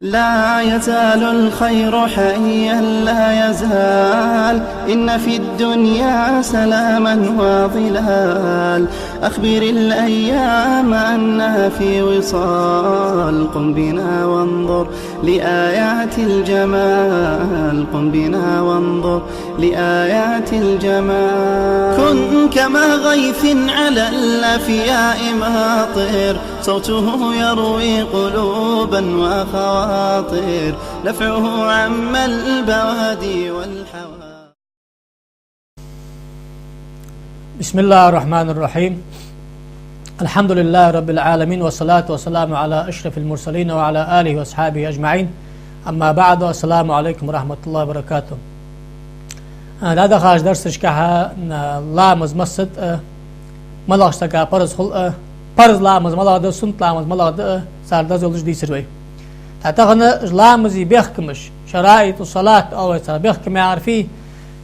لا يزال الخير حيا لا يزال، إن في الدنيا سلاما وظلال. أخبر الأيام أنها في وصال، قم بنا وانظر لآيات الجمال، قم بنا وانظر لآيات الجمال. كن كما غيث على الأفياء ماطر، صوته يروي قلوبا وخواطر، نفعه عم البوادي والحوادث. بسم الله الرحمن الرحيم. الحمد لله رب العالمين، والصلاة والسلام على أشرف المرسلين وعلى آله وأصحابه أجمعين. أما بعد، السلام عليكم ورحمة الله وبركاته. هذا خارج درس كها لامز مسد ملاش تكا فرز لامز ملاده سنت لامز ملاده ساردا زولج دي سروي. تعتقنا لامز بيحكمش شرائط الصلاة أو ترى بيحكم يعرفيه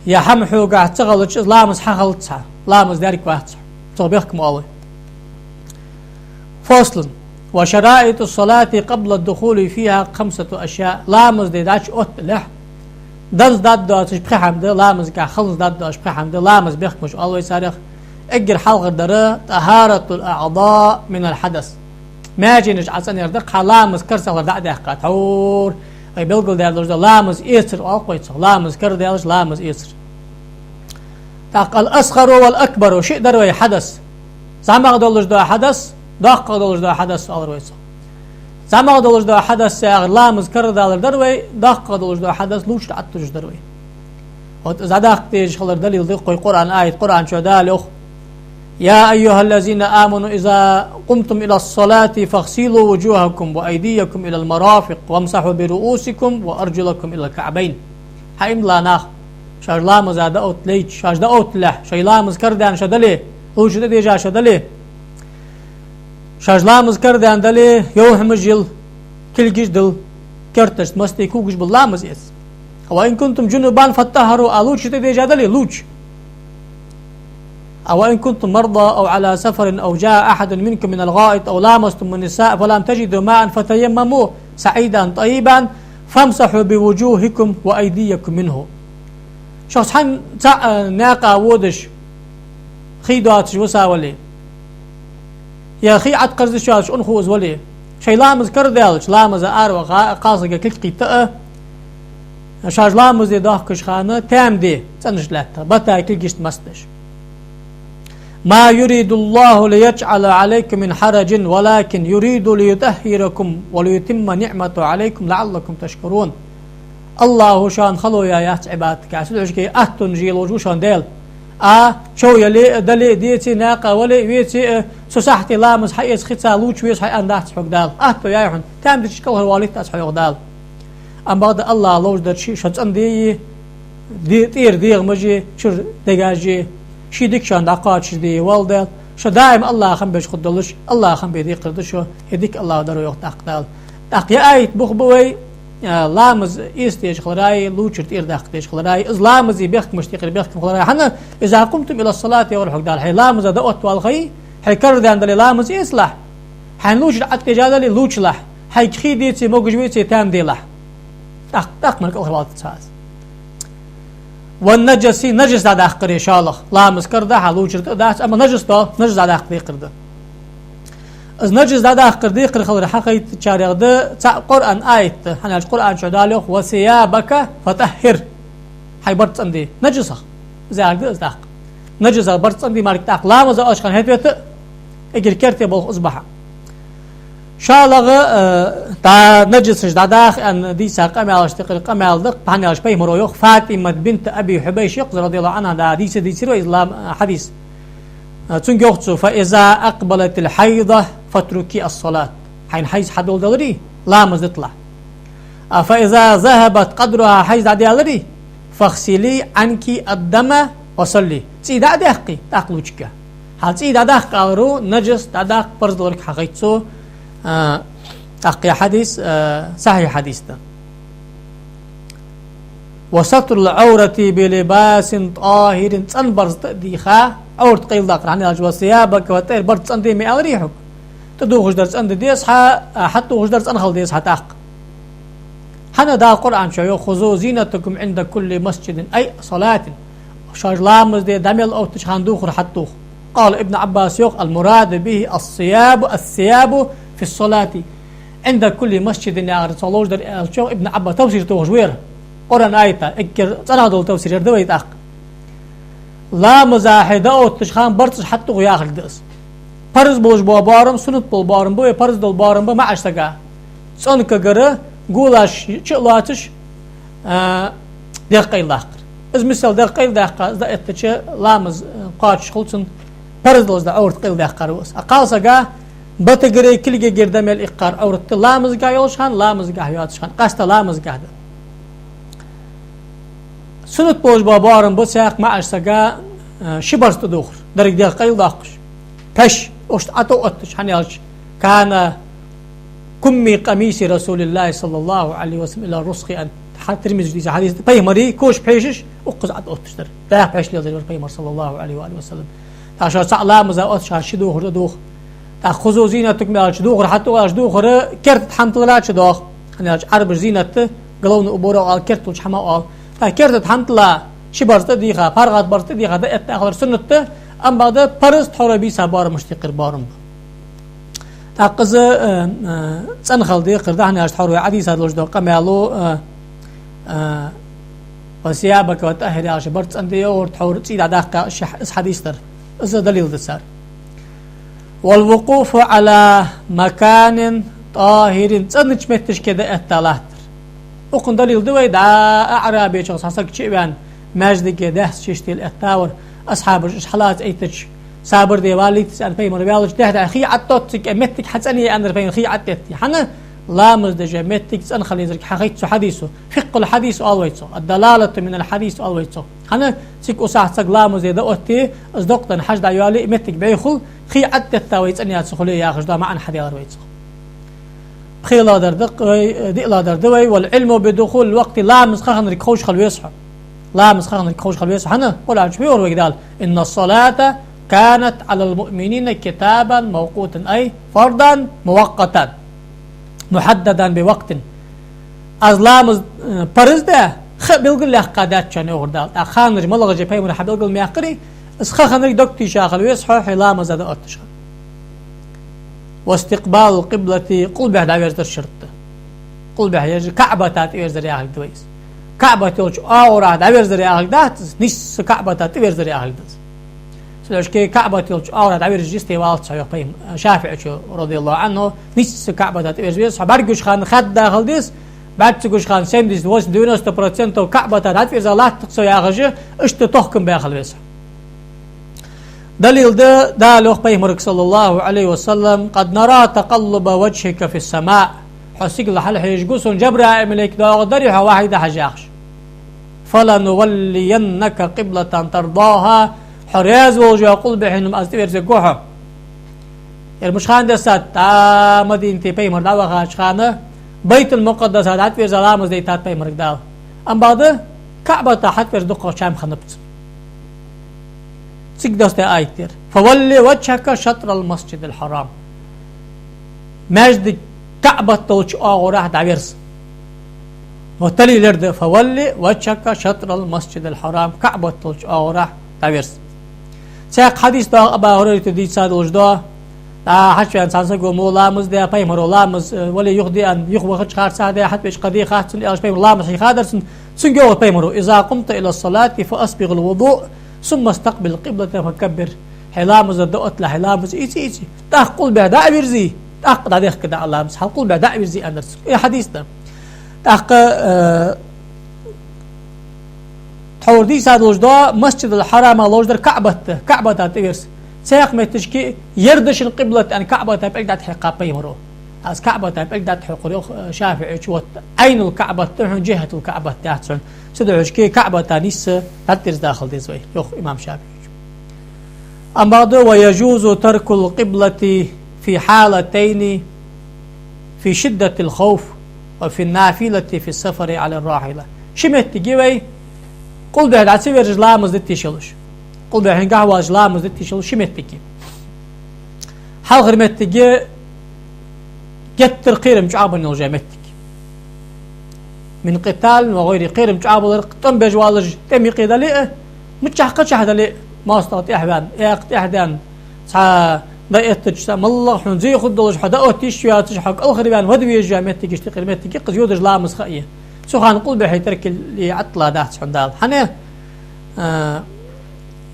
يا حمحو قاعد تغلط لامز حخلت صح لامز دارك واحد صح تو بيحكم أول. فصل: وشرائط الصلاة قبل الدخول فيها 5 أشياء. لامز دي داش أوت لح دز داد داش بحمد لامز قاعد خلص داد داش بحمد لامز بيحكمش أول سارخ اجر حلقة درة طهارة الأعضاء من الحدث. ما جينش عشان يردق لامز كرسة وردع دقة حور أي بلقل دارج لامز إيسر أو قيت لامز كر دارج لامز إيسر. تاق الأصغر والأكبر وشيء دروي حدث زعما دولج دا حدث دق دولج دا حدث أول ويس زعما دولج دا حدث لامز كر دروي دق دولج دا حدث لوش تعتج دروي. وتزادق تيج خلر دليل ذي قرآن آية قرآن شو دالخ: يا أيها الذين آمنوا إذا قمتم إلى الصلاة فاغسلوا وجوهكم وأيديكم إلى المرافق وامسحوا برؤوسكم وأرجلكم إلى الكعبين. حيم لا ناخ شاج لامز هذا أوت ليج شاج دا أوت لح شاي لامز كردان شدلي هو شد ديجا شدلي شاج لامز كردان دلي يوح مجل كل جدل كرتش مستي كوجش باللامز إس. وإن كنتم جنبان فطهروا ألوش شد ديجا دلي لوش. أو إن كنتم مرضى أو على سفر أو جاء أحد منكم من الغائط أو لامستم النساء فلم تجدوا ماء فتيمموا سعيدا طيبا فامسحوا بوجوهكم وأيديكم منه. شخص حن ناقة وودش خيداتش وساولي يا خي عد قرزش شاش أنخوز ولي شي لامز كردالش لامز أروى قاصقة كل قيطة شاش لامز يداخكش خانة تام دي تنش لاتها بتا كل جشت مستش. ما يريد الله ليجعل عليكم من حرج ولكن يريد ليطهركم وليتم نعمته عليكم لعلكم تشكرون. الله شان خلو يا يات عبادك عسلوش كي أهتن جيل وجوشان ديل شو يلي دلي ديتي ناقة ولي ويتي سوسحتي لامز حيس خيتسا لوش ويس حي أنداحت حق دال أهتو يا يحن تام دي تشكل هالواليد تاس حيوغ دال. أم بعد الله لوش در شي شتس أندي دي تير ديغ مجي شر دقاجي شي ديكشان دقات دي والدل شو دائم الله خم بيش خدلش الله خم بيدي قردشو هديك الله درو يوق تقدال تق يا ايت بخبوي لامز استيج خلراي لوچر تير دقتيش خلراي از لامز يبخ مشتيق بخ خلراي حنا اذا قمتم الى الصلاه يورحق دال حي لامز دوت والخي حي كرد عند لامز يصلح حن لوچر اتجادل لوچ لح حي خيديتي موجويتي تام دي لح تق من الخوات تساس. والنجس نجس هذا أخر إن شاء الله لامز كرده حلوجر ده أما نجس ده نجس هذا أخر يقرده از نجس هذا أخر يقرد خلر حقيقة شارع ده قرآن آية حنا القرآن شو داله وثيابك فطهر حي برت عندي نجسه زي عقد أزدق نجس برت عندي مارك تاق لامز أشخن هتبت إجر كرتي بول أصبح شالغ تا نجس داداخ ان دي ساق ما اشتقل قمال دق بحني اش بي مرويخ فاطمه بنت ابي حبيش رضي الله عنها دا دي سيرو اسلام حديث تنجوختو فاذا اقبلت الحيضه فاتركي الصلاه حين حيز حدول دلري لا مزطلع فاذا ذهبت قدرها حيز دالري فاغسلي عنك الدم وصلي سيدا دقي تاقلوچك حال سيدا دق قالرو نجس دادق برزلك حقيقتو أقيا حديث صحيح حديث ده. وستر العورة بلباس طاهر تنبرز تأديخا عورة قيل داقر عني الجوا ثيابك وتير برد تنتي مئة ريحك تدو غش درس أند ديس حتى غش درس أنخل ديس حتاق حنا دا القرآن شو خذوا زينتكم عند كل مسجد أي صلاة شاج لامز دي دمل أو تشخندوخ رحتوخ. قال ابن عباس يوخ المراد به الثياب في الصلاة عند كل مسجد يا رسول الله در شو ابن عباس تفسير توجوير قرآن آية إكر صلاة دول تفسير دويت أخ لا مزاحدة أو تشخان برتش حتى غياخ الدرس فرض بولش بارم سنت بول بارم بو فرض دول بارم بو ما عشتكا سونك غره قولاش شلاتش دقيق لاخر از مثال دقيق دقيق اتش لامز قاتش خلصن فرض دول اورت قيل دقيق روس اقالسا بتغري كلجه گردم الاقار اورت لامز غا يولشان لامز غا ياتشان قاست لامز غا سنت بولش بارم بو ساق ما عشتكا شبرت دوخر درك دقيق داقش بش أشت أتو أتش حنيالش كان كمي قميص رسول الله صلى الله عليه وسلم إلى الرسخ أن ترمز دي حديث بيمري كوش بيشش أقص أتو أتش در ده بيش لي بيمر صلى الله عليه وآله وسلم تاشر سعلا مزا أتش شدوخ ردوخ تأخذوا زينتك مالش دوخر حتى واش دوخر كرت حمت لا شدوخ حنيالش عرب زينته قلون أبورا على كرت وش حما على كرت حمت لا شبرت ديخا فرغت برت ديخا ده أتأخر سنته أم بعد فرز تحربي سبار مشتقر بارم تأقز تنخل دي قرده هني أشتحروا عديس هذا الوجدو قمالو وسيابك وتأهري عشي برد أندي اور تحور تسيد عداقة إس حديث در إس دليل دسار والوقوف على مكان طاهر تنش متش كده التلاتر وقن دليل دوي دا أعرابي شخص حسك شيبان ماجد كده شيشتيل التاور أصحاب الحالات أيتش سابر دي والي تسأل فيهم ربيالج ده خي عطوتك متك حتسأني أنا فيهم خي عطتي حنا لا مزدج متك تسأل خلي ذلك حقيقة حديثه فقه الحديث ألويته الدلالة من الحديث ألويته حنا سيك أساعد سق لا مزدج دقتي أصدقتن حاج دعيالي متك بيخل خي عطتها ويتسأني هتسخلي يا خش ده معن حد يرويته خي لا در دق دي لا در دوي والعلم بدخول الوقت لا مسخن ركوش خلو يصحى لا مسخن ركوش خلو يصحى حنا قول عن شوي وقدال إن الصلاة كانت على المؤمنين كتابا موقوتا أي فرضا مؤقتا محددا بوقت أظلام فرز ده بيلقل له قادات شان أوردال أخانر ملغ جبهي من حبيلقل مياقري اسخانر دكتي شاغل ويصحى حلام زاد أتشغل واستقبال القبلة قل به دعوير در شرط قل به يجي كعبة تاتير زري أهل دويس كعبة تلش أورا دعوير زري أهل دات نس كعبة تاتير زري أهل دات سلوش كي كعبة تلش أورا دعوير جستي والت شيخ بيم شافعي رضي الله عنه نس كعبة تاتير زري أهل برجوش خان خد داخل ديس بعد تقولش خان سندس وش 90% كعبة تاتير زري الله تقصي أخرج اشت تحكم بأخل بيسه دليل ده لوخ بيمرك صلى الله عليه وسلم قد نرى تقلب وجهك في السماء حسيك لحل حيجقوسون جبرا ملك دا دريها واحدة حجاخش فلنولينك قبلة ترضاها حريز وجه يقول بحينهم أستفير زيقوها مش خان دسات تا مدينتي بيمر داوة خاش خانة بيت المقدس هات في زلامز ديتات بيمرك داو أم بعد كعبة تحت في دقة شام خنبت سيقدست آيتير فولي وجهك شطر المسجد الحرام ماجد كعبة تلش آغوراه دعويرس وتلي لرد فولي وجهك شطر المسجد الحرام كعبة تلش آغوراه دعويرس سيق حديث دا أبا هريرة دي ساد وجدا حشو أنسان سيقو مو لامز دا بيمرو لامز ولي يخدي أن يخبو خدش خار ساده حتى بيش قدي خاتسن إلاش بيمرو لامز حيخادرسن سنقو بيمرو إذا قمت إلى الصلاة فأسبغ الوضوء ثم استقبل القبلة فكبر حلامز الدقت لحلامز إيسي تقول به دعوير زي تقل عليك كده الله مسح قول به دعوير زي أندرس إيه حديثنا تحور دي ساد وجدا مسجد الحرام لوجدر كعبة تاتيرس سيق متشكي يردش القبلة أن كعبة تبقى حقا بيمرو از كعبة تبقى حقوق شافعي شوت عين الكعبة تحن جهة الكعبة تحسن سدعوش كي كعبة تانيس تاتيرس داخل دي زوي يخ إمام شافعي أما ويجوز ترك القبلة في حالتين في شدة الخوف وفي النافلة في السفر على الراحلة شمت تجيبي قل به دعسي رجلامز دتي شلش قل به هنقهوة رجلامز دتي شلش شمت تجي حال غير متجي جت القير مش عابن الجامتك من قتال وغير قير مجابل قطن بجوالج تمي قيدلي متشحقش هذا ما استطيع أحبان أحدان ضيئتش الله حنزي خدوش حدا أوتيش يا تشحق الخربان ودوي الجامعة تيجي تقريبا تيجي قزيودج لا مسخية سخان قول بحي ترك اللي عطلا دات حندال حنه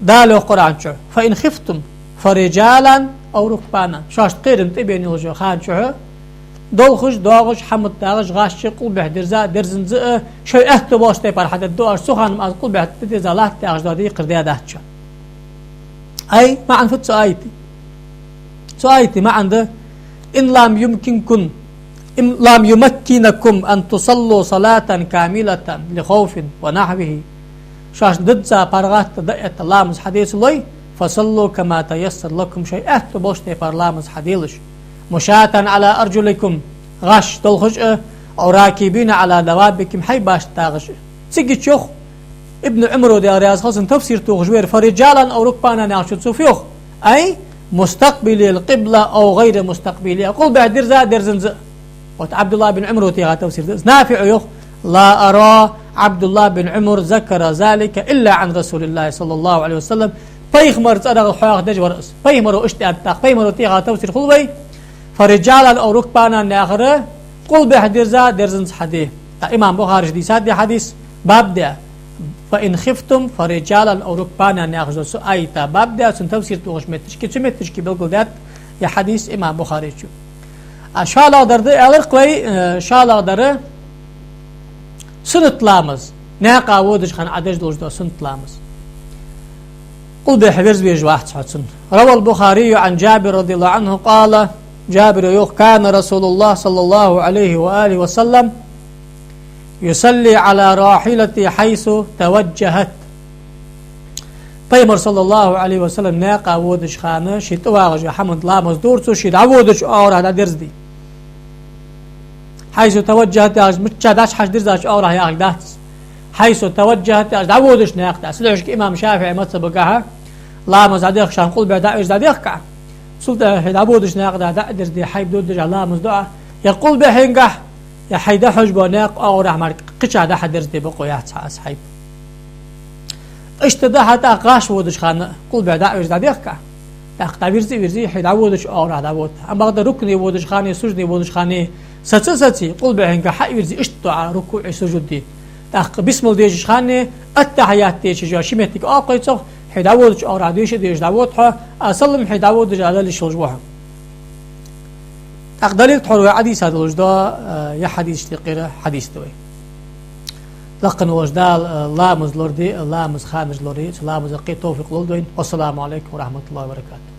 دالو قرآن شو فإن خفتم فرجالا أو ركبانا شاش قيرم تبيني وجو خان شو دولخش داغش حمد داغش غاش قول بح درزا درزن زق شو اهتو باش تبار حتى دوار سخان ما قول بح درزا لا داغش دادي قرديا داتش أي ما عن فت سؤايتي ما عنده إن لم يمكنكم أن تصلوا صلاة كاملة لخوف ونحوه شاش ددزا بارغات دقيت اللامز حديث لي فصلوا كما تيسر لكم شيء اهتو بوشتي بارلامز حديث مشاة على أرجلكم غش دلخش أو راكبين على دوابكم حي باش تاغش تيجي شيخ ابن عمرو دي رياض خاصن تفسير توغجوير فرجالا أو ركبانا نعشد سوفيوخ أي مستقبلي القبلة أو غير مستقبلي أقول بعد درزا درزنز عبد الله بن عمرو تيغا تفسير نافع يخ لا أرى عبد الله بن عمر ذكر ذلك إلا عن رسول الله صلى الله عليه وسلم بيخمر تأرغ الحواق دج ورأس بيخمر اشتي أبتاق بيخمر تيغا تفسير خلوي فرجالا أو ركبانا ناخره قل بعد درزا درزنز حديث إمام بخاري دي ساد حديث باب ده فإن خفتم فرجالا أو ركبانا ناخذ سؤايتا باب ده سنتفسير توغش متش كي بلقل ذات يا حديث إمام بخاري شو شالا درده ألرقوي شالا دره سنت لامز ناقا ودش خان عدج دوش دو سنت لامز قل بحبرز بيج واحد سن روى البخاري عن جابر رضي الله عنه قال جابر يوخ كان رسول الله صلى الله عليه وآله وسلم يصلي على راحلتي حيث توجهت بيمر صلى الله عليه وسلم ناقا ودش خانه شيت واغج حمد لامز دورتو شيت عودش اور هذا درزدي حيث توجهت متشاداش حش درزاش اور يا دات حيث توجهت عودش ناقدا سلوش امام شافعي متسبقها لامز عديق شان قول بعد عديق سلطه عودش ناقدا درزدي حيب دودج لامز دعاء يقول بحنقح يا حيدا حجب ناق او رحمر قشا ده حدرز دي بقويات صاحب اشتدا حتى قاش ودش خانه قول بعد عجز ديخكا تاخ ويرزي حيدا ودش او راه داوت اما ده ركني ودش خانه سجدي ودش خانه ستي قول بعد حي ويرزي اشتع ركوع سجود دي تاخ بسم الله ديش خانه التحيات ديش جو شيمتك اقيتو حيدا ودش او راه ديش داوت اصلم حيدا ودش على الشوجوها أقدر تحول حديث هذا الوجداء يا حديث تقرأ حديث دوي لقن وجداء لامز لوردي لامز خانج لوردي لامز قي توفيق لولدوين والسلام عليكم ورحمة الله وبركاته.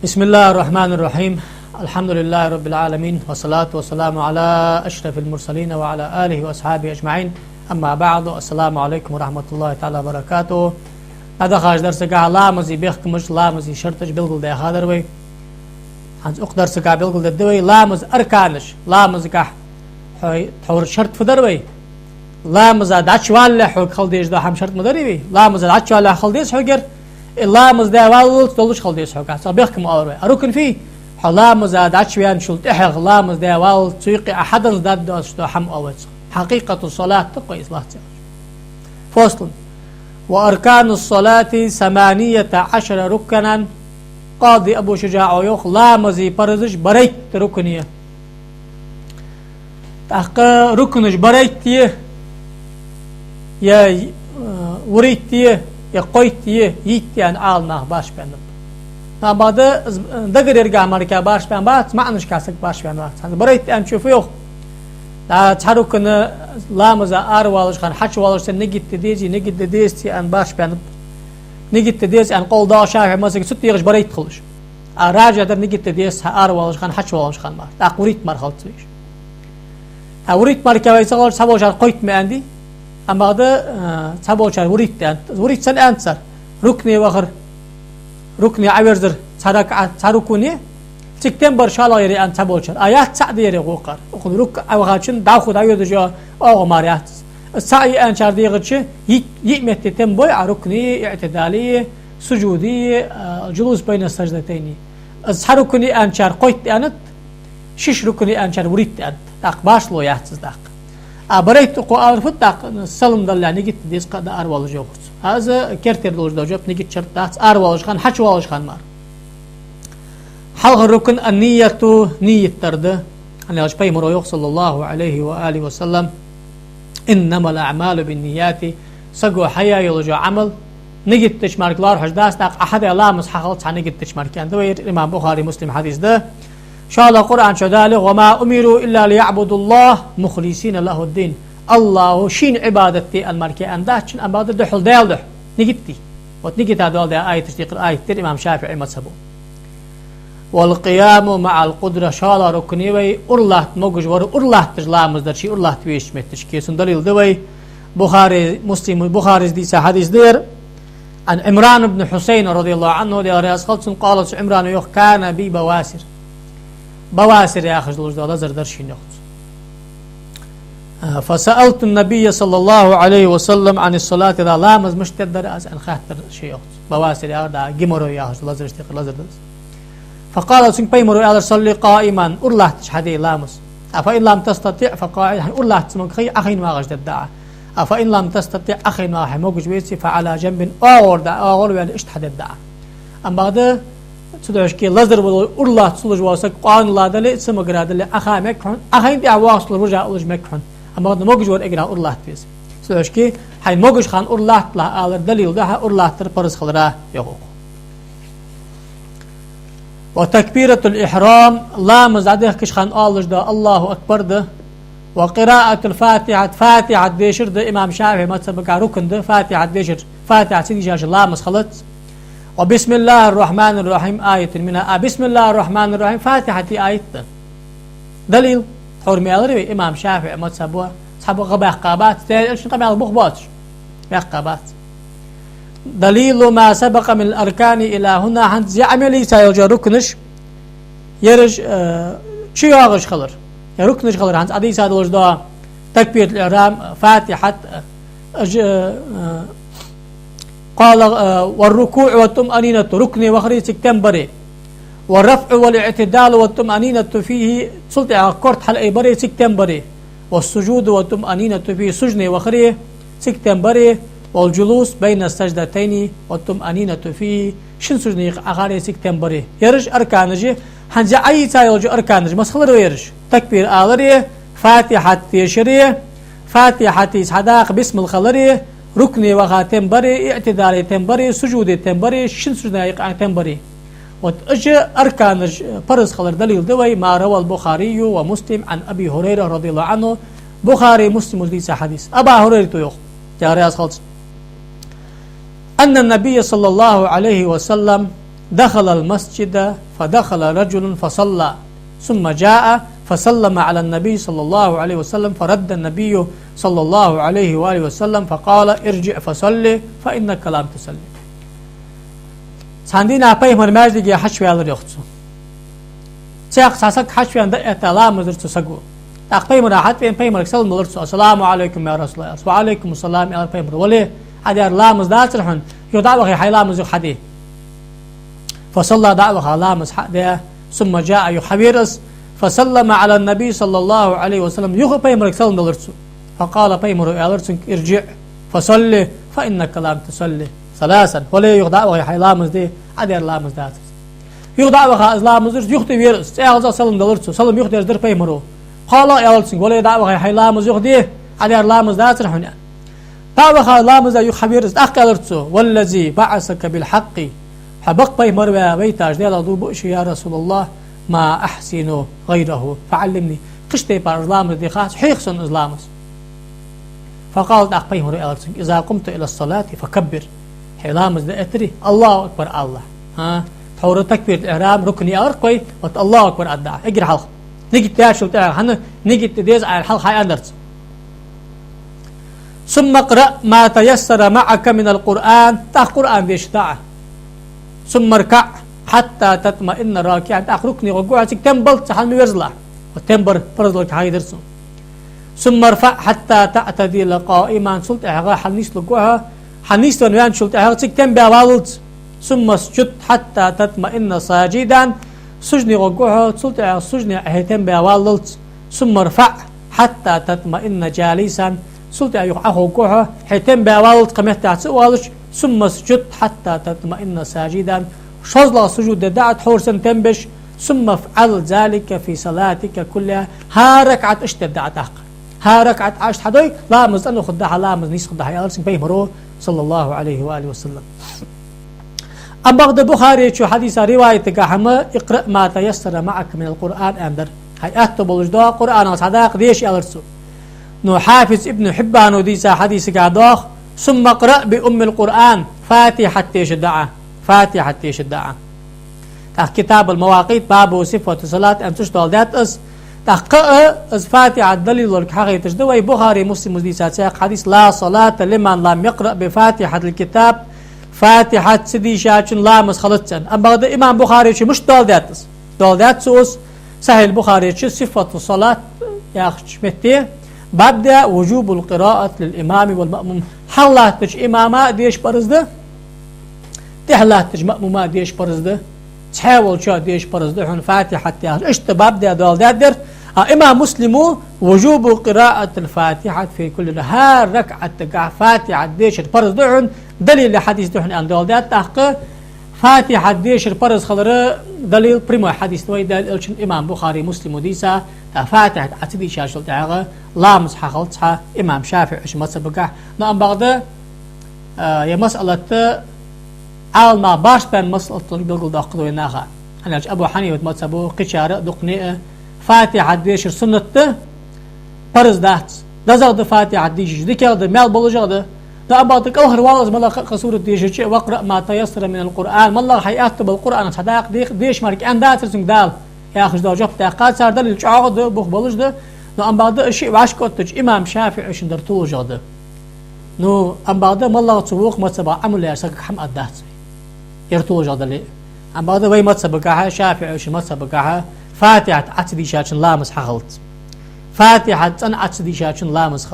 بسم الله الرحمن الرحيم الحمد لله رب العالمين والصلاة والسلام على أشرف المرسلين وعلى آله وأصحابه أجمعين أما بعد السلام عليكم ورحمة الله تعالى وبركاته. هذا خارج درس قاع لامز يبيخكمش لامز يشرطش بلغل ده هذا روي عن أقدر سكابيل قلت الدوي لامز أركانش لامز كح حور شرط فدروي لامز داتش ولا حق خلديش ده هم شرط مدربي لامز داتش ولا خلديش حجر لامز ده والله تطلش خلديش حق صبيحكم أوروي أروكن فيه لامز داتش ويان شلت إحق لامز ده والله تسويق أحد ضد دوش ده هم أول حقيقة الصلاة تقوي إصلاح فصل وأركان الصلاة 18 ركنا قاضي أبو شجاع ويوخ لامزي برزش بريت ركنية تحق ركنش بريت يا وريت يا قويت يتي عن عالنا باش بينب ما بعد دقر يرجع مركا باش بين بات ما عنش كاسك باش بين بات بريت أن شوف يوخ لا تحركنا لامزا أروالش خان حش والش نجد تديجي نجد تديستي أن باش بينب نجد تديس أن قول دا شافع مثلا ست يغش بريت خلش راجع در نجد تديس هار والش خان حش والش خان مار تقوريت مار خلص ويش أوريت مار كويس خلص سبوش قيت ما عندي أما هذا سبوش وريت أنت وريت سن أنصر ركني وآخر ركني عبرزر تركوني سكتمبر شالا يري أن سبوش آيات سعد يري غوقر أخذ رك أو غاشن داخل أيود جا أو ماريات السعي أن شردي غتش يمت تنبوي ركني اعتدالية سجودية جلوس بين السجدتين الحركني أن شر قيت أنت شش ركني أنشر وريت أنت تاق باش لو يحتز تاق أبريت قو أعرف تاق سلم دل يعني جت ديس قد أروال جوخت هذا كرتير دولج دوجب نيجي شرط تاق أروال خان حش والج خان مار حلق الركن النية نية ترد أن يجبي مرويخ صلى الله عليه وآله وسلم إنما الأعمال بالنيات سقو حيا يلجو عمل نجد تشمارك لار حجداس تاق أحد علامة حقلت عن نجد تشمارك عند الإمام بخاري مسلم حديث ده شاء الله قرآن شداله وما أمروا إلا ليعبدوا الله مخلصين له الدين الله شين عبادتي المركي أنداش عبادة دحل ديال دح نجدتي وتنجد هذا ده آية تشتيق آية الإمام شافعي مذهبه والقيام مع القدرة شاء الله ركني وي أرله موجج ور أرله تجلام مصدر شيء أرله تويش متشكي سندليل دوي بخاري مسلم بخاري دي حديث دير عن عمران بن حسين رضي الله عنه دي رياض خلصن قالت عمران يوخ كان بي بواسر يا أخي جلوش ده لزر درشين يخص فسألت النبي صلى الله عليه وسلم عن الصلاة إذا لامز مش تقدر أن خاطر شيء يخص بواسر يا دا جمرو يا أخي لزر اشتغل لزر درس فقال سن بيمرو يا صلي قائما أرله تشهدي لامز أفإن لم تستطيع فقاعد أرله تسمك خي أخين ما غش الدعاء أفإن لم تستطيع أخين ما حموج بيتي فعلى جنب أور يعني اشتحد الدعاء أما بعد تدعش كي لزر ولا أرله تصلج واسك قان الله دلي سمع قراد اللي أخا مكحن أخين دي عواصل رجع أولج مكحن أما بعد موجج ور إجرا أرله تفيز تدعش كي هاي موجج خان أرله لا على الدليل ده أرله تربرز خلرا يقوق وتكبيرة الإحرام لا مزعده كش خان أولج ده الله أكبر ده وقراءة الفاتحة فاتحة ديشر ده إمام شافعي ما تسبق ركن ده فاتحة ديشر فاتحة سيدي جاش الله مسخلت وبسم الله الرحمن الرحيم آية منها بسم الله الرحمن الرحيم فاتحة آية دليل حرمي أغربي إمام شافعي ما تسبوها تسبوها غباء قابات تلش قبل بخبات قابات دليل ما سبق من الأركان إلى هنا عند زعملي سيرجع ركنش يرج شو ياغش خلر ركنش خلر عند عدي ساد وجدا تكبيرة الإحرام فاتحة قال والركوع والطمأنينة ركن وخري سكتمبري والرفع والاعتدال والطمأنينة فيه سلطة كورت حلقي بري سكتمبري والسجود والطمأنينة فيه سجن وخري سكتمبري والجلوس بين السجدتين والطمأنينة فيه شن سجن أخاري سكتمبري يرج أركانجي هنجا أي تايلج أركانج مسخلر يرج تكبير آلري فاتحة تيشري فاتحة صداق بسم الخلري ركني وخاتم بري اعتدالي تنبري سجودي تنبري شن سجنايق تنبري وتأجى أركان فرز خلر دليل دوي ما روى البخاري ومسلم عن أبي هريرة رضي الله عنه بخاري مسلم ليس حديث أبا هريرة يوخ يا رياض خلص أن النبي صلى الله عليه وسلم دخل المسجد فدخل رجل فصلى ثم جاء فسلم على النبي صلى الله عليه وسلم فرد النبي صلى الله عليه وآله وسلم فقال ارجع فصلي فإنك لم تصلي ساندينا بيمر ماجد يا حشوي على ريختو تاق ساسك حشوي عند اتلام مزرتو سقو تاق بيمر حد بيمر سلم لرتو السلام عليكم يا رسول الله وعليكم السلام يا بيمر ولي هذا لامز داترحن يدعو حي لامز حدي فصلى دعوه لامز حدي ثم جاء يحبيرس فسلم على النبي صلى الله عليه وسلم يخو بيمر سلم لرتو فقال بيمر ألرسن ارجع فصلي فإنك لم تصلي ثلاثا ولا يخدع وهي حيلامز دي عدير لامز دات يخدع وها لامز يخدي ويرس أعلى سلم دلرسو سلم يخدي أجدر بيمرو قال ألرسن ولا يدع وهي حيلامز يخدي عدير لامز دات رحنا دعوها لامز يخبيرس أخلرسو والذي بعثك بالحق حبق بيمر وبيتاج دي لدو بؤش يا رسول الله ما أحسن غيره فعلمني قشتي بار لامز دي خاص حيخسن إسلامز فقال أخبيه رأيتك إذا قمت إلى الصلاة فكبر حلامز دأتري الله أكبر الله ها تحور تكبير الإحرام ركني أرقي وت الله أكبر أدعى اجري حلق نيجي تاشل تعال حنا نيجي تديز على الحلق هاي أندرت ثم اقرأ ما تيسر معك من القرآن تاخ قرآن ديش دعا ثم اركع حتى تطمئن راكعا تاخ ركني وقوعتك تنبل تحل ميرزلا وتنبر فرزلك هاي درسون ثم ارفع حتى تعتدل قائما سلط احغا حنيس لقوها حنيس ونوان سلط احغا تكتن بأوالد ثم اسجد حتى تطمئن ساجدا سجني وقوعه سلطة السجن هيتم بأواللت ثم ارفع حتى تطمئن جالسا سلطة وقوعه هيتم بأواللت قمت سؤالش ثم اسجد حتى تطمئن ساجدا شظل سجود دعت حورسا تنبش ثم افعل ذلك في صلاتك كلها ها ركعة اشتد دعتك ها ركعة عشت حدوي لا مزنو خدها لا مزنيس خدها يا أرسل بيمرو صلى الله عليه وآله وسلم أبغض البخاري شو حديث رواية كحمة اقرأ ما تيسر معك من القرآن أندر هاي أكتب الجداء قرآن صداق ديش أرسل نو حافظ ابن حبان وديسا حديث قادوخ ثم اقرأ بأم القرآن فاتحة تشدعة فاتحة تشدعة كتاب المواقيت باب صفة صلاة أن تشتغل ذات أس تقرأ أس فاتحة دليل الحقيقة تشدوي بخاري مسلم وديسا ساق حديث لا صلاة لمن لم يقرأ بفاتحة الكتاب فاتحة سدي شاشن لامس خلطسن أما هذا إمام بخاري شو مش دول ذاتس دول ذات سوس سهل البخاري شو صفة الصلاة يا أخي شمتي ببدأ وجوب القراءة للإمام والمأموم حلاتش إماما ديش برزده تحلاتش مأموما ديش برزده تحاول شو ديش برزده هون فاتحة إيش ببدأ دول ذات إمام مسلمو وجوب قراءة الفاتحة في كل نهار ركعة تقع فاتحة ديش برزده هون دليل حديث دحن أن دول ذات تحقق فاتحة ديش البرز خلره دليل بريمو حديث دوي دليل إمام بخاري مسلم وديسا فاتحة عتدي شاشل تعالى لامس حخلتها إمام شافعي عش مسبقه نعم بعد يا مسألة عال ما باش بين مسألة بيقول دقدو يناها أنا أبو حنيفة مسبو قشارة دقنية فاتحة ديش السنة برز ذات دزغد فاتحة ديش ذكر مال بلجاده نعم بعد كأهر والله ملا قصور ديش وقرأ ما تيسر من القرآن ملا حيأت بالقرآن صداق ديش مارك أن دات رسم دال يا أخي ده جبت قاد صار دل الشعاق ده بخ بلش ده نو أم بعد الشيء وعش كتج إمام شافعي عشان درتو جاده نو أم بعد ملا تسوق ما تبع عمل يا سك حم أدات يرتو جاده لي أم بعد وين ما تسبقها شافعي عشان ما تسبقها فاتحة عتدي شاشن لامس حغلت فاتحة أن عتدي شاشن لامس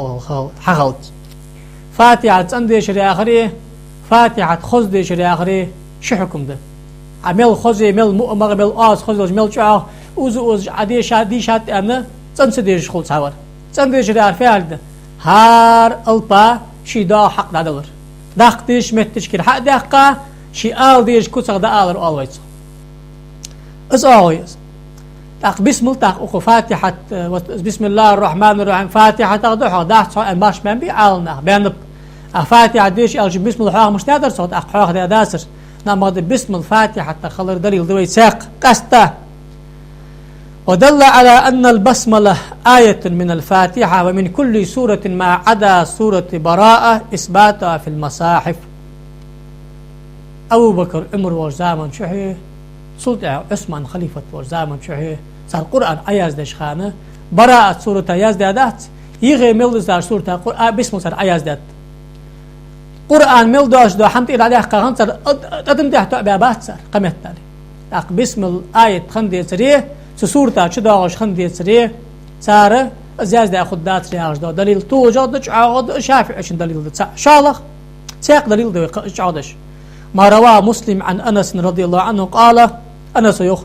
حغلت فاتحة أنديش رياخري فاتحة خز ديش رياخري شو حكم ده عمل خزي مل مؤمر مل آس خزي مل شعار أوز عديش عديشات أنا تنسديش خل صور تنديش رياخ فعل ده هار البا شي دا حق دادور داختيش متش كده حق دقة شي آل ديش كوسق دا آلر always إس always تاق بسم الله تاق أخو فاتحة بسم الله الرحمن الرحيم فاتحة تاخدوها داخت سواء باش من بي عالنا بين فاتحة ديش ألج بسم الله مش نقدر صوت أخوه ده داسر نعم هذا بسم الفاتحة تخلر دليل دوي ساق قسته ودل على أن البسملة آية من الفاتحة ومن كل سورة ما عدا سورة براءة إثباتها في المصاحف أبو بكر عمر وزامن شحي سلطة عثمان خليفة وزامن شحي صار القرآن أياز داش خانة براءة سورة أياز دادات يغي ميل دار سورة القرآن بسم صار أياز داد قرآن ميل داش دو حمد إلى عليه قرآن صار أدم ده تأبيبات صار قمت تالي بسم الآية خندي سريه سورة شداش خندي سريه صار أزياز ده خد دات رياج ده دليل توجد عقد شافعي عشان دليل ده شالخ ساق دليل ده عقدش ما رواه مسلم عن أنس رضي الله عنه قال أنس يخ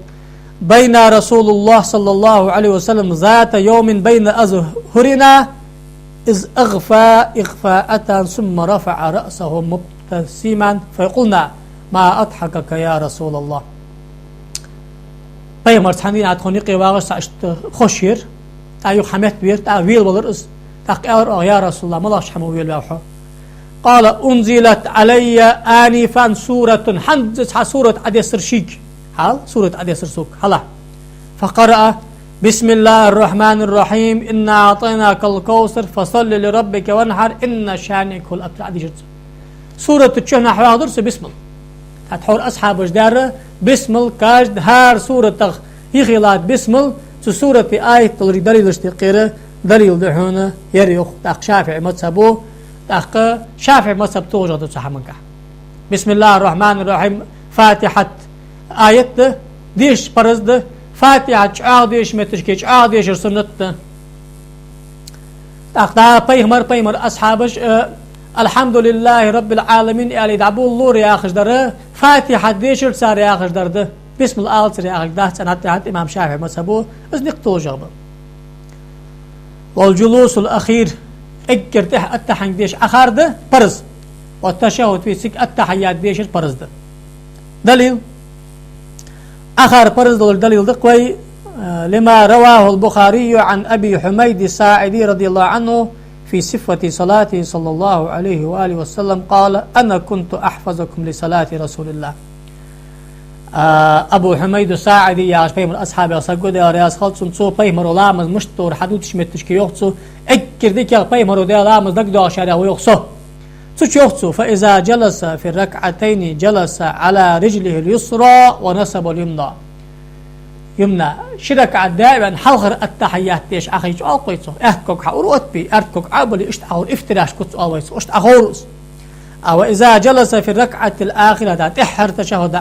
بين رسول الله صلى الله عليه وسلم ذات يوم بين أظهرنا إذ أغفى إغفاءة ثم رفع رأسه مبتسما فيقولنا ما أضحكك يا رسول الله بيمر تحنين عدخونيقي واغش تعشت خشير تعيو حمات بير تعويل بالرأس تقال يا رسول الله ما الله شحمو ويل باوحو قال أنزلت علي آنفا سورة حنزت سورة عديسر شيك حال سورة عديسر سوك هلا فقرأ بسم الله الرحمن الرحيم إنا أعطيناك الكوثر فصل لربك وانحر إن شانك هو الأبتر عدي جرس سورة تشهنا حواضر بسم الله هتحور أصحاب جدار بسم الله كاجد هار سورة يخيلات بسم الله سورة آية تلري دليل اشتقيرة دليل دحونا يريخ تاق شافعي مذهبه تاق شافعي مذهب توجد صحمنك بسم الله الرحمن الرحيم فاتحة آية ديش برزد فاتحة شعار ديش متشكي شعار ديش سنة تاق دا بيمر أصحابش الحمد لله رب العالمين اللي دعبوا الله يا أخش در فاتحة ديش صار يا أخش در ده بسم الله تري أغلق دهت أنا تحت إمام شافعي مذهبه بس نقطه جابه. والجلوس الأخير اجر تح التحن ديش أخر ده برز والتشهد في سك التحيات ديش برز ده دليل أخر برز دليل دقوي لما رواه البخاري عن أبي حميد الساعدي رضي الله عنه في صفة صلاته صلى الله عليه وآله وسلم قال أنا كنت أحفظكم لصلاة رسول الله. أبو حميد الساعدي يا شباب الأصحاب يسجد يا رياض خالص نصو بيمر ولامز مشتور حدود شمتش كي يخصو اكر ديك يا بيمر وده لامز دقدو شارع ويخصو تش يخصو فإذا جلس في الركعتين جلس على رجله اليسرى ونصب اليمنى يمنى شرك دائما حلقر التحيات تيش أخي شو أقويتو أهتكوك حورت بي أهتكوك عبلي اشتعور افتراش كنت أويس اشتعورس أو إذا جلس في الركعة الآخرة تحر تشهد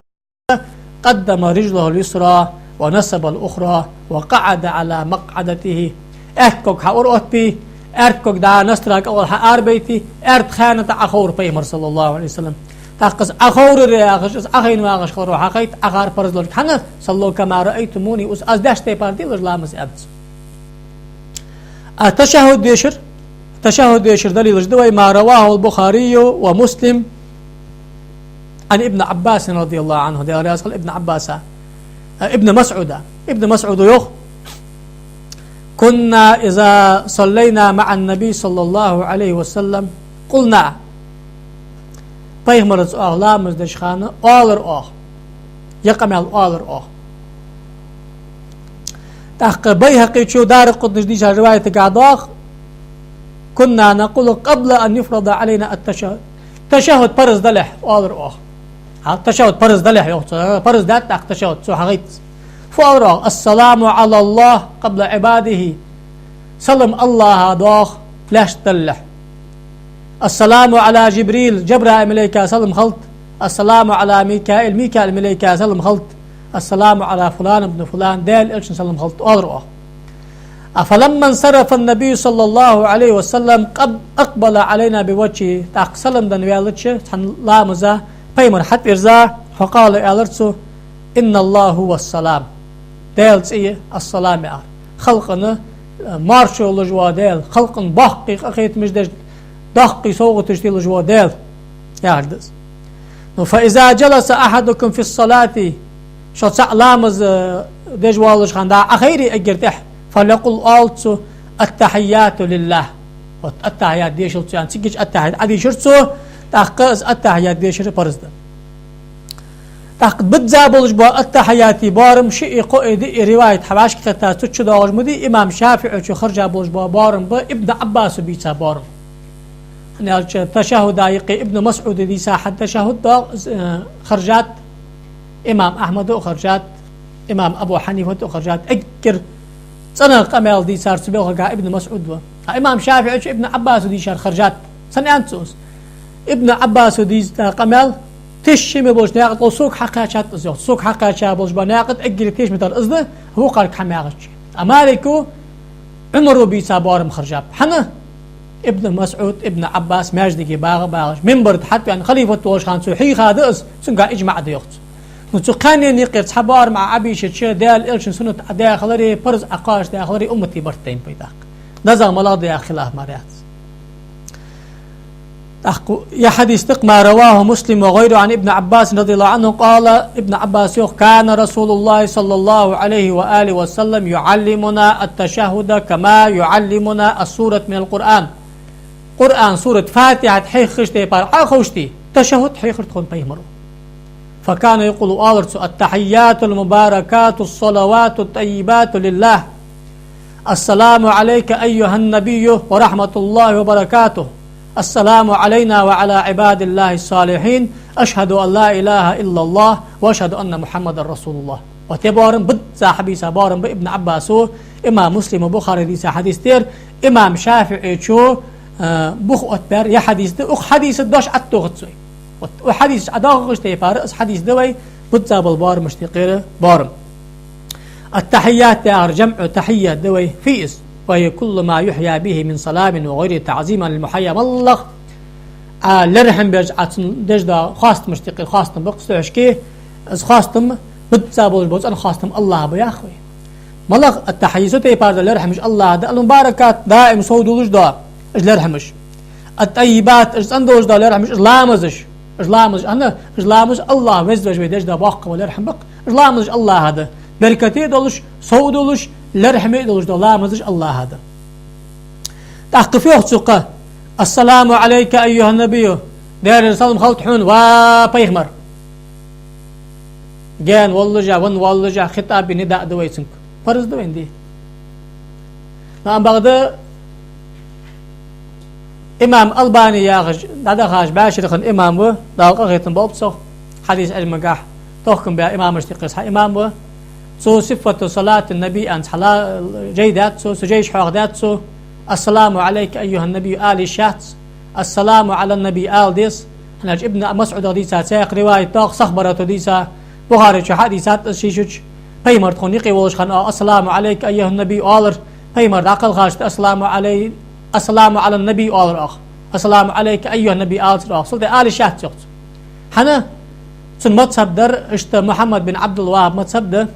قدم رجله اليسرى ونصب الأخرى وقعد على مقعدته أهتكوك حورت بي أهتكوك دا نسترك أول حار بيتي أهت خانة أخور بيمر صلى الله عليه وسلم تقص أخور الرياغش أخين واغش خورو حقيت أخار برزلول حنا صلوا كما رأيتموني أس داشتي باردي لجلامس أبس التشهد ديشر دليل جدوي ما رواه البخاري ومسلم عن ابن عباس رضي الله عنه ده رياض ابن عباس ابن مسعود يخ كنا إذا صلينا مع النبي صلى الله عليه وسلم قلنا Peygamberimiz ağlamız deşkanı ağır ağ. Yakamel ağır ağ. تحقق بيهقي شو دار القدس دي رواية قعداخ كنا نقول قبل أن يفرض علينا التشهد تشهد برز دلح آذر آخ التشهد برز دلح برز دات تحت تشهد سو حقيت فأرى السلام على الله قبل عباده سلم الله داخ لاش دلح السلام على جبريل جبرائيل ملائكة سلم خلط السلام على ميكائيل ملائكة سلم خلط السلام على فلان ابن فلان دال إلشن سلم خلط أضرؤه فلما انصرف النبي صلى الله عليه وسلم أقبل علينا بوجهه تاق سلم دن ويالتش تحن لامزا بيمر حد إرزا فقال إعلرتسو إن الله هو السلام دالت إيه السلام يعني خلقنا مارشو لجوا دال خلقن بحقي أخيت مجدج دقي سوق تشتيل جوا دال يعرض فإذا جلس أحدكم في الصلاة شو لامز دجوالش خندا أخيري أجرتح فليقل آلتسو التحيات لله التحيات دي شرط يعني تيجي التحيات عادي شرطو تحقق التحيات دي شرط برزده تحقق بتزابلش با التحيات بارم شيء قائد رواية حباش كتا تشو داج مدي إمام شافعي شو خرج بولش با بارم با ابن عباس بيتا بارم تشهد دايقي ابن مسعود دي ساحة تشهد خرجات إمام أحمد وخرجات إمام أبو حنيفة وخرجات أجر سنة قمال دي صار سبيل خرجات ابن مسعود إمام شافعي ابن عباس دي شار خرجات سنة أنتوس ابن عباس دي قمال تشمي بوش ناقد سوق حقاشات أزيو سوق حقاشات بوش بناقد أجر تيش مثل أزده هو قال كحماغش أمالكو عمرو بيسا بارم خرجات حنا ابن مسعود ابن عباس ماجدي باغش منبر حتى يعني خليفة توش خان سوحي خادس سنقا إجماع ديوخت نتوقعني نقير صحبار مع عبي شتشي ديال إلشن سنة داخلري برز أقاش داخلري أمتي برتين بيداك نزغ ملاضي خلاف مرات يا حديث ما رواه مسلم وغيره عن ابن عباس رضي الله عنه قال ابن عباس كان رسول الله صلى الله عليه وآله وسلم يعلمنا التشهد كما يعلمنا السورة من القرآن قرآن سورة فاتحة حيخشتي بار خوشتي تشهد حيخشت خون بيمرو فكان يقول آلرس التحيات المباركات الصلوات الطيبات لله السلام عليك أيها النبي ورحمة الله وبركاته السلام علينا وعلى عباد الله الصالحين أشهد أن لا إله إلا الله وأشهد أن محمد رسول الله وتبارن بد صاحبي سبارن بابن عباسو إمام مسلم وبخاري دي حديث تير إمام شافعي شو بخ أتبر يا حديث ده أخ حديث دوش أتوغتسوي وحديث أداغش تيفارس حديث دوي بتزاب البار مشتقير بارم التحيات تاعر جمع تحية دوي فيس وهي كل ما يحيى به من سلام وغير تعظيما للمحيا والله لرحم بيرجع دجدا خاص مشتقي خاص بقص عشكي از خاصتم بتصابول بوز أنا خاصتم الله بيا أخوي ملغ التحييسات يبارد الله يرحمش الله ده المباركات دائم صودولش دا إج يرحمش الطيبات إج أندوش دا يرحمش إسلامزش أنا إسلامز الله وزوج ويدش دا باق ولا يرحمك إسلامز الله هذا بركتي دولش صودولش يرحمي دولش دا لامزش الله هذا تحقفيه سقة السلام عليك أيها النبي دار الرسول خلط حون وبيغمر جان والله جا خطاب بنداء دويسنك فرز دوين دي نعم بغدا إمام ألباني ياغج دادا خاش باشر خن إمام و داوقا غيتن بوبسو حديث المقاح توخكم بها إمام اشتقص إمام و سو صفة صلاة النبي أنت حلا جيدات سو سجيش حواغدات سو السلام عليك أيها النبي آل الشات السلام على النبي آل ديس هناج ابن مسعود ديسا ساق رواية طاق صخبرة ديسا بخاري شو حديثات الشيشوش بيمر تخونيقي وولش خان السلام عليك أيها النبي آلر بيمر عقل خاشت السلام على النبي آلر أخ السلام عليك أيها النبي آلر أخ سلطة آل الشات يخت حنا سن مذهب در اشت محمد بن عبد الوهاب مذهب ده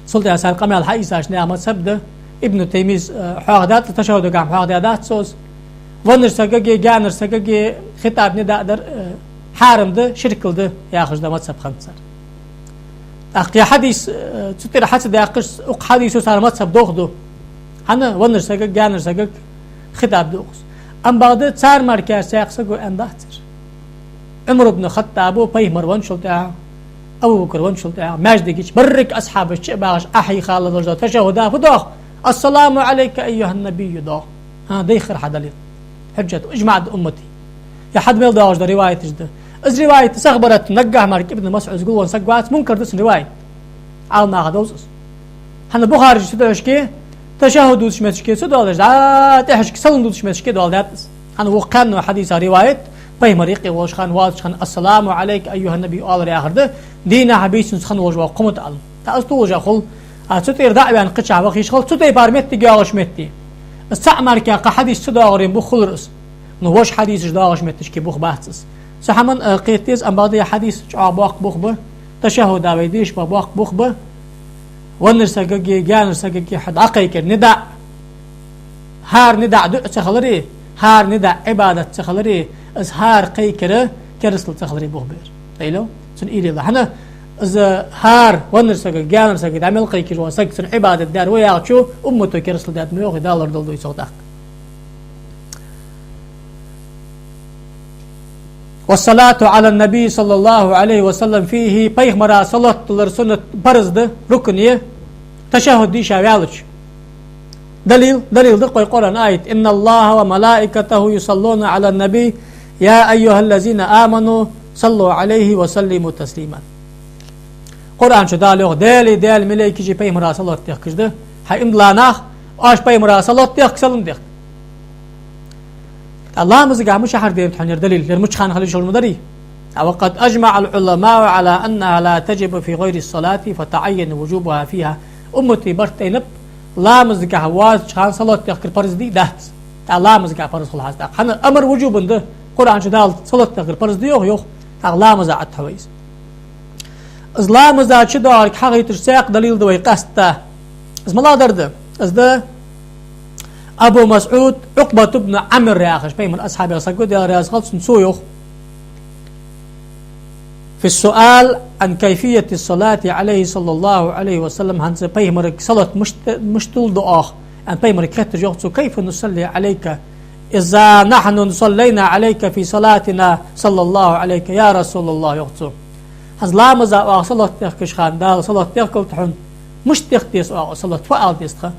سلطة سال قمال حيسا اشنا مذهب ده ابن تيميز حاغدات تشهد قام حاغدات سوس ونر سقاقي جانر سقاقي خطاب نداء در حارم ده شركل ده ياخذ ده مذهب خمسة أقيا حديث تطير حسد ياقش أق حديث صار مذهب دوخدو أنا ونر سقاق جانر سقاق خطاب دوخس أم بعد صار مركز سيقسقو أنداتر عمر بن خطاب بيمر ونشلتها أبو بكر ونشلتها ماجدكيش برك أصحاب الشباش أحي خالد رجل تشهدا فدوخ السلام عليك أيها النبي دوخ ها ديخر حدليل حجة اجمع أمتي يا حد ما يلداوش ده رواية جدا از رواية سخبرت نقع مارك ابن مسعود يقول سقوات منكر دس رواية عال ما غدوز هن بخاري سدوشكي تشهد وشمشكي سدولش تحشك سلم وشمشكي دول داتس هن وقان حديث رواية بيمريقي وش خان واش خان السلام عليك أيها النبي آل يا آخر ده دينا حبيس خان وجوا قمت علم تأستو خل ستير دعوة عن قطع وخيش خل ستير بارمتي جاوش متي استعمر كا حديث سداغرين بخل رأس نوش حديث جداغش متش كي بخ بحثس سحمن قيتيز أم بعض حديث باق بخ به تشهد داويديش باق بخ به ونرسجي جانرسجي حد عقيك ندع هار ندع دع تخلري هار ندع عبادة تخلري هار قيكره كرسل تخلري بخ بير تيلو سن إيري الله هنا إذا هار ونرسجي جانرسجي عمل قيكر وسجد سن عبادة دار وياخشو أمته كرسل دات ميوخ دالر دلدو يسوتك والصلاة على النبي صلى الله عليه وسلم فيه بيغمرا صلاة الرسول برزد ركنية تشهد دي شاوالش دليل دقوا القرآن آية إن الله وملائكته يصلون على النبي يا أيها الذين آمنوا صلوا عليه وسلموا تسليما قرآن شو داليوغ دالي ملايكي جي بيغمرا صلاة تيخكش ده هاي امدلاناخ آش بيغمرا صلاة تيخك سلم تيخك الله مزقع مش حر دير تحنير دليل مش خان خلي شغل مدري وقد أجمع العلماء على أنها لا تجب في غير الصلاة فتعين وجوبها فيها أمتي برتينب لا مزقع واز خان صلاة تذكر فرض دي دهت الله مزقع فرض خلاص ده حنا أمر وجوب ده قرآن شدال صلاة تذكر فرض دي يوخ الله مزقع التحويز إسلام مزقع شدال حقيقة الساق دليل دوي قسته اسم الله درده ده أبو مسعود عقبة بن عمرو يا أخي من أصحاب يسقط يا رياض خلص نسويخ في السؤال عن كيفية الصلاة عليه صلى الله عليه وسلم هنس بيمرك صلاة مش طول دعاء أن بيمرك خدت جوختو كيف نصلي عليك إذا نحن صلينا عليك في صلاتنا صلى الله عليك يا رسول الله يوختو هزلا مزا صلاة تخكش خان دال صلاة تخكل تحن مش تختيس صلاة فعل تستخ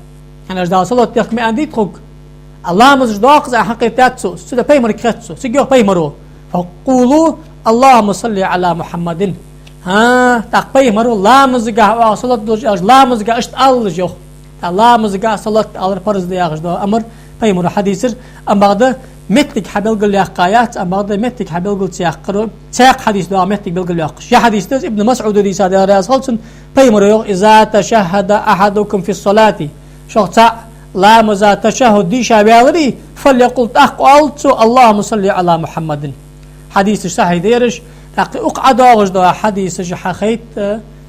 أنا أجدال صلاة تخ مئة دي تخك الله مزج داقز عن حقيقتاتسو سيدا بيمرك خدتسو سيجيوه بيمرو فقولوا اللهم صل على محمد ها تاق بيمرو لا مزجا صلاة دوج لا مزجا اشت الله لا مزجا صلاة على فرض دي أجدال أمر بيمرو حديثر أم بعد متك حبل قل يقايات أم بعد متك حبل قل سيقرو سيق حديث دوا متك بلقل يقش يا حديث تز ابن مسعود دي سادة رياض خلصن بيمرو إذا تشهد أحدكم في الصلاة شخص لا مزا تشهد دي شابيالري فليقول أقوالتو اللهم صل على محمد حديث صحيح ديرش تاقي أقعد أغجد حديث حخيت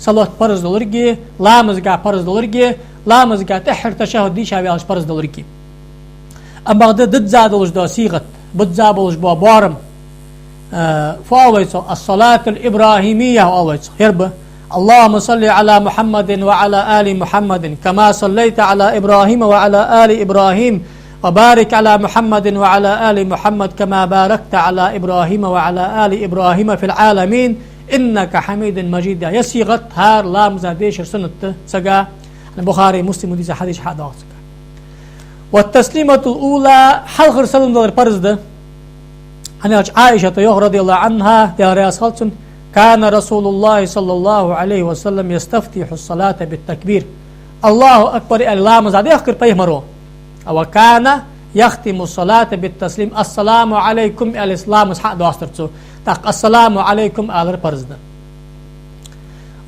صلوات فرز دولرجي لامز قا فرز دولرجي لامز قا تحر تشهد دي شابي فرز دولرجي أما ضد زادولش دو صيغة بتزابولش بو بارم فأويتو الصلاة الإبراهيمية أويتو يربى اللهم صل على محمد وعلى آل محمد كما صليت على إبراهيم وعلى آل إبراهيم وبارك على محمد وعلى آل محمد كما باركت على إبراهيم وعلى آل إبراهيم في العالمين إنك حميد مجيد. يسيغت هار لام زاديش سنة سجا البخاري مسلم وديس حديث حدا. والتسليمة الأولى حلقة سلم دار برز ده أنا عائشة رضي الله عنها يا رسول كان رسول الله صلى الله عليه وسلم يستفتح الصلاة بالتكبير الله أكبر اللام زادي أخر بيمرو وكان يختم الصلاة بالتسليم السلام عليكم الإسلام حق دواسترتو تق السلام عليكم على برزنا.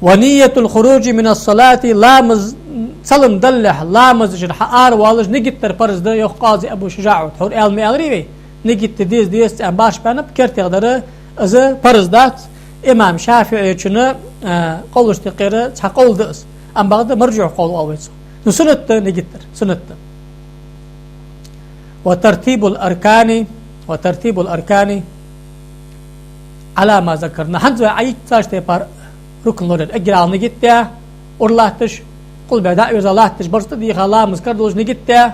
ونية الخروج من الصلاة لامز سلم دلح لامز جرح آر والج نجت برز ده يخ قاضي أبو شجاع حور علمي أغريبي نجت ديس أم باش بنا بكرت يقدر إذا برز دات إمام شافعي شنو قولش تقير تقول دس أم بعد مرجع قول أويس نسنة نجتر سنة. وترتيب الأركان على ما ذكرنا هنزو عيد تاشتي بار ركن لورد أجرال نجتة أرلاتش قل بعد إذا لاتش برست دي خلا مذكردوش نجتة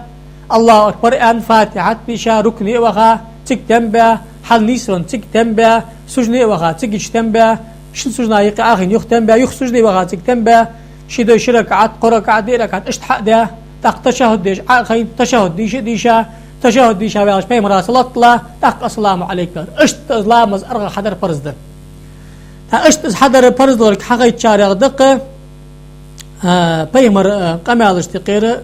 الله أكبر أن فاتحة بيشا ركني وخا تك تنبه حل نيسون تك تنبه سجني وخا تك تنبه شن سجنا يقع آخر يخ تنبه يخ سجني وخا تك تنبه شدو شركعات قركعات ديركعات اشتحق ده تق تشهد ديش آخر تشهد ديشا تشهد دي شابي بي مرا صلات الله تق السلام عليكم اشت اسلام از ارغ حدر فرز ده تا اشت حدر فرز لك حقي شارع دقه بي مر قمال اشتقير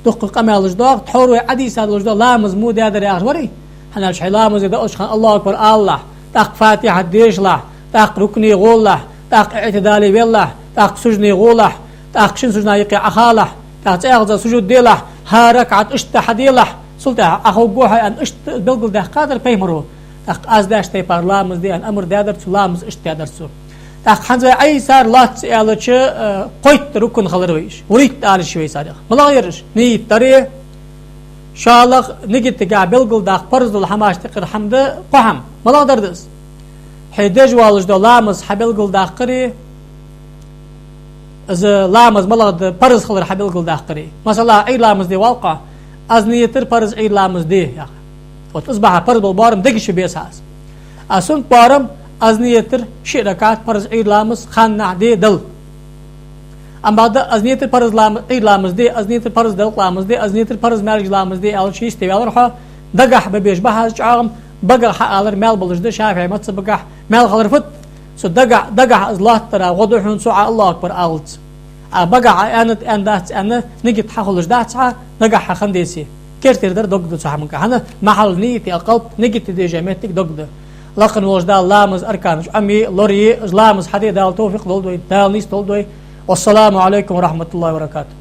دق قمال اشداق تحور عديس هذا الاشداق لا مزمود هذا يا اخبري انا مش لا مزيد الله اكبر الله تق فاتحه ديش له تق ركني غوله تق اعتدالي بالله تق سجني غوله تق شن سجنا يقع اخاله تق اغز سجود ديله ها ركعه اشت حديله سلطة أخو جوها أن إشت بلغل ده قادر بيمرو أخ أزداش تيبار لامز دي أن أمر دادر لامز إشت دادر سو أخ حنزة أي صار لات سألتش قيت ركن خلرويش وريت آل شوي صار ملا يرش نيت تري شالخ نجت تجا بلغل ده برز الحماش تقر حمد قهم ملا دردس حيدج والج ده لامز حبلغل ده قري إذا لامز ملا برز خلر حبلغل ده قري مثلا أي لامز دي واقع أزنيتر فرز عيد لامز دي يا أخي وتصبح فرز بالبارم دقش بيساس أسون بارم أزنيتر شركات فرز عيد لامز خان دي دل أم بعد أزنيتر فرز لامز عيد لامز دي أزنيتر فرز دل لامز دي أزنيتر فرز مالج لامز دي أول شيء استوى روحه دقح ببيش بحاج عام بقى حقالر مال بلش ده شافعي مت بقح مال خلرفت سو دقح أزلات ترى وضوحون سوع الله أكبر ألت بقى أن دات أنا نجت حخلش دات نجح خنديسي كيرتير در دوغدو صاحبك هنا محل نيتي القلب نجت دي جامتك دوغدو لكن وجدا لامز اركانش امي لوري لامز حديد التوفيق دولدوي دال نيس دولدوي والسلام عليكم ورحمه الله وبركاته.